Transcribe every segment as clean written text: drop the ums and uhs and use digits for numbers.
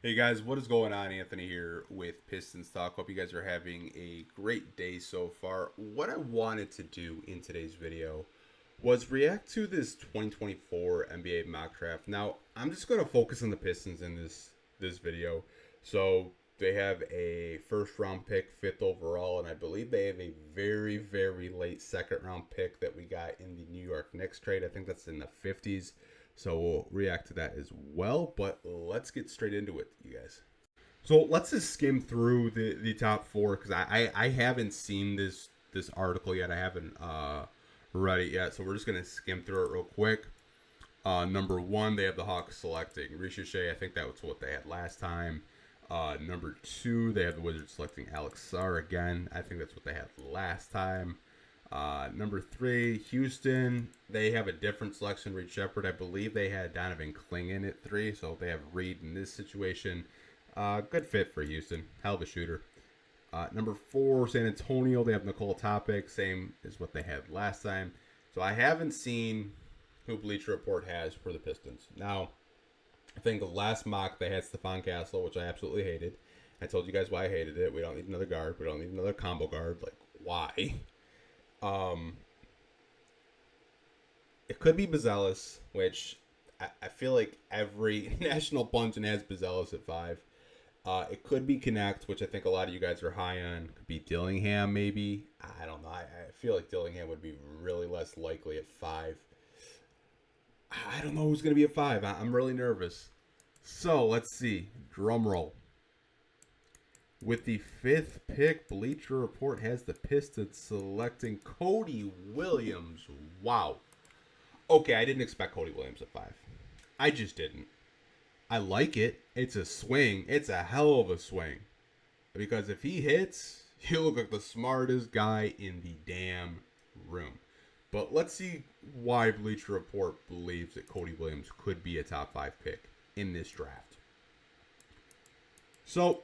Hey guys, what is going on? Anthony here with Pistons Talk. Hope you guys are having a great day so far. What I wanted to do in today's video was react to this 2024 NBA mock draft. Now, I'm just going to focus on the Pistons in this video. So, they have a first round pick, fifth overall, and I believe they have a very late second round pick that we got in the New York Knicks trade. I think that's in the 50s. So we'll react to that as well. But let's get straight into it, you guys. So let's just skim through the top four because I haven't seen this article yet. I haven't read it yet. So we're just gonna skim through it real quick. Number one, they have the Hawks selecting Ricochet. I think that was what they had last time. Number two, they have the Wizards selecting Alex Sarr again. I think that's what they had last time. Number three, Houston. They have a different selection. Reed Shepard. I believe they had Donovan Clingan at three, so they have Reed in this situation. Good fit for Houston. Hell of a shooter. Number four, San Antonio. They have Nicole Topic, same as what they had last time. So I haven't seen who Bleacher Report has for the Pistons. Now, I think the last mock they had Stephon Castle, which I absolutely hated. I told you guys why I hated it. We don't need another guard. We don't need another combo guard. Like, why? Um, it could be Bazelis, which I feel like every national pundit has Bazelis at five. It could be Connect, which I think a lot of you guys are high on. Could be Dillingham, maybe. I don't know. I feel like Dillingham would be really less likely at five. I don't know who's going to be at five. I'm really nervous. So let's see. Drum roll. With the fifth pick, Bleacher Report has the Pistons selecting Cody Williams. Wow. Okay, I didn't expect Cody Williams at five. I just didn't. I like it. It's a swing. It's a hell of a swing. Because if he hits, he'll look like the smartest guy in the damn room. But let's see why Bleacher Report believes that Cody Williams could be a top five pick in this draft. So,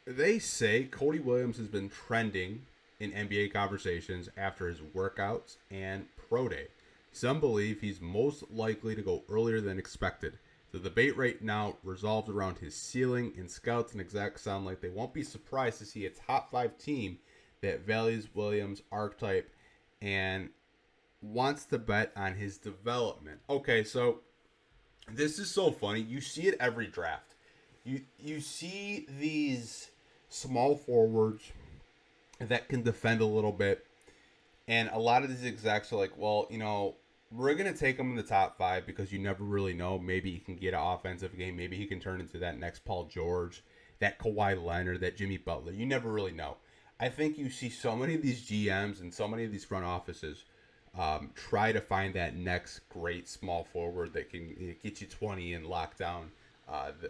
they say Cody Williams has been trending in NBA conversations after his workouts and pro day. Some believe he's most likely to go earlier than expected. The debate right now revolves around his ceiling, and scouts and execs sound like they won't be surprised to see a top five team that values Williams' archetype and wants to bet on his development. Okay, so this is so funny. You see it every draft. You see these small forwards that can defend a little bit, and a lot of these execs are like, well, we're going to take him in the top five because you never really know. Maybe he can get an offensive game. Maybe he can turn into that next Paul George, that Kawhi Leonard, that Jimmy Butler. You never really know. I think you see so many of these GMs and so many of these front offices try to find that next great small forward that can get you 20 and lock down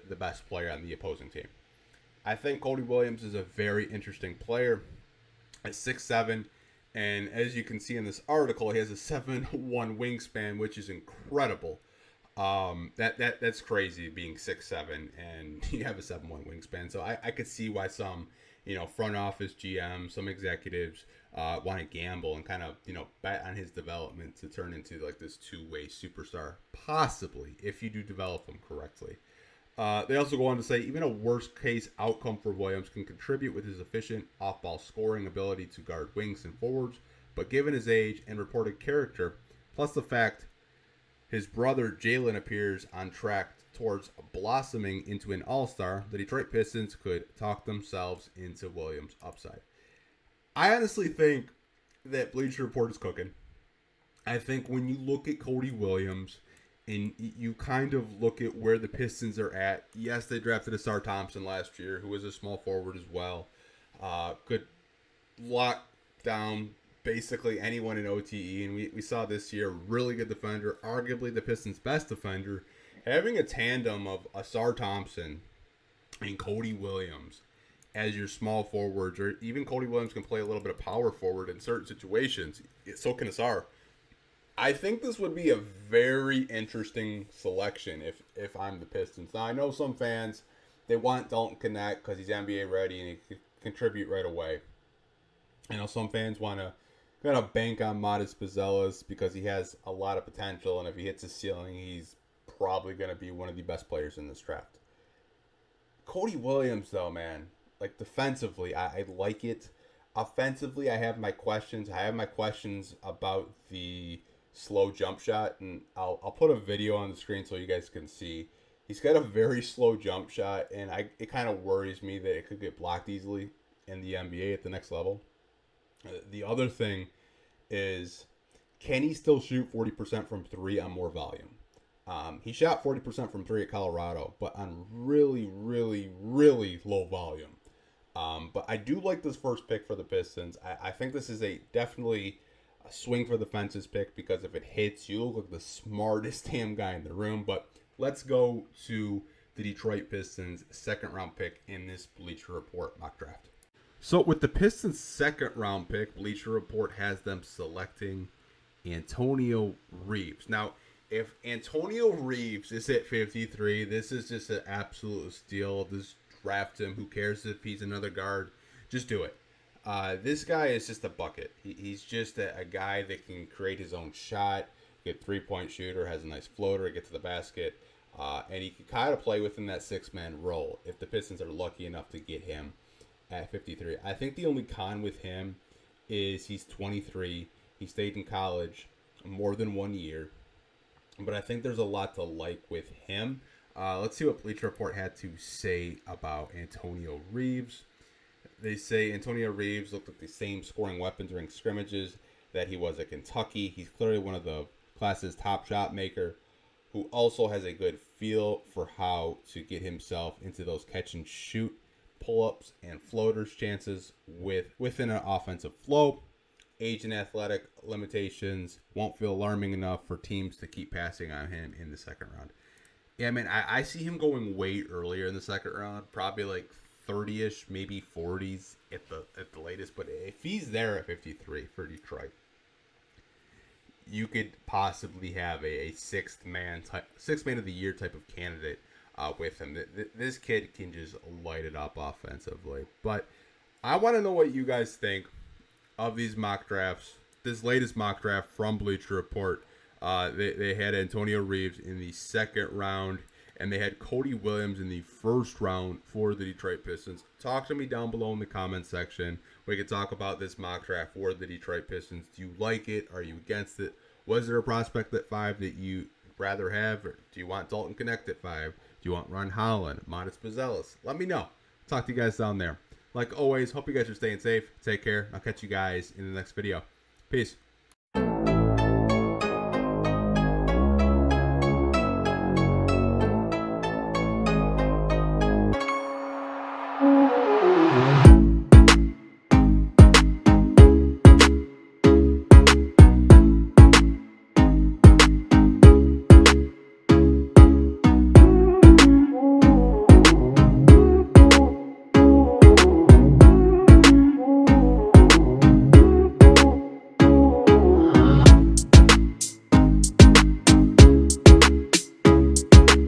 the best player on the opposing team. I think Cody Williams is a very interesting player at 6'7", and as you can see in this article, he has a 7'1" wingspan, which is incredible. That's crazy being 6'7" and you have a 7'1" wingspan. So I could see why some front office GM, some executives want to gamble and kind of bet on his development to turn into like this two-way superstar, possibly if you do develop him correctly. They also go on to say even a worst case outcome for Williams can contribute with his efficient off-ball scoring ability to guard wings and forwards, but given his age and reported character, plus the fact his brother Jalen appears on track towards blossoming into an all-star, the Detroit Pistons could talk themselves into Williams' upside. I honestly think that Bleacher Report is cooking. I think when you look at Cody Williams and you kind of look at where the Pistons are at, yes, they drafted Asar Thompson last year, who was a small forward as well. Could lock down basically anyone in OTE, and we saw this year really good defender, arguably the Pistons' best defender. Having a tandem of Asar Thompson and Cody Williams as your small forwards, or even Cody Williams can play a little bit of power forward in certain situations. So can Asar. I think this would be a very interesting selection if I'm the Pistons. Now, I know some fans, they want Dalton Connect because he's NBA ready and he can contribute right away. Some fans want to kind of bank on Modest Bazelis because he has a lot of potential, and if he hits his ceiling, he's probably going to be one of the best players in this draft. Cody Williams, though, man, like defensively, I like it. Offensively, I have my questions. I have my questions about the slow jump shot, and I'll put a video on the screen so you guys can see. He's got a very slow jump shot, and it kind of worries me that it could get blocked easily in the NBA at the next level. The other thing is, can he still shoot 40% from three on more volume? He shot 40% from three at Colorado, but on really, really, really low volume. But I do like this first pick for the Pistons. I think this is definitely a swing for the fences pick, because if it hits, you look like the smartest damn guy in the room. But let's go to the Detroit Pistons' second round pick in this Bleacher Report mock draft. So with the Pistons' second round pick, Bleacher Report has them selecting Antonio Reeves. Now, if Antonio Reeves is at 53, this is just an absolute steal. Just draft him. Who cares if he's another guard? Just do it. This guy is just a bucket. He's just a guy that can create his own shot, get 3-point shooter, has a nice floater, get to the basket, and he can kind of play within that six-man role if the Pistons are lucky enough to get him at 53. I think the only con with him is he's 23. He stayed in college more than 1 year. But I think there's a lot to like with him. Let's see what Bleacher Report had to say about Antonio Reeves. They say Antonio Reeves looked like the same scoring weapon during scrimmages that he was at Kentucky. He's clearly one of the class's top shot maker, who also has a good feel for how to get himself into those catch and shoot pull-ups and floaters chances within an offensive flow. Age and athletic limitations won't feel alarming enough for teams to keep passing on him in the second round. Yeah, man, I see him going way earlier in the second round, probably like 30-ish, maybe 40s at the latest. But if he's there at 53 for Detroit, you could possibly have a sixth man of the year type of candidate with him. This kid can just light it up offensively. But I want to know what you guys think of these mock drafts. This latest mock draft from Bleacher Report, they had Antonio Reeves in the second round, and they had Cody Williams in the first round for the Detroit Pistons. Talk to me down below in the comment section. We can talk about this mock draft for the Detroit Pistons. Do you like it? Are you against it? Was there a prospect at 5 that you rather have? Or do you want Dalton Connect at 5? Do you want Ron Holland, Modest Pizzellis? Let me know. Talk to you guys down there. Like always, hope you guys are staying safe. Take care. I'll catch you guys in the next video. Peace.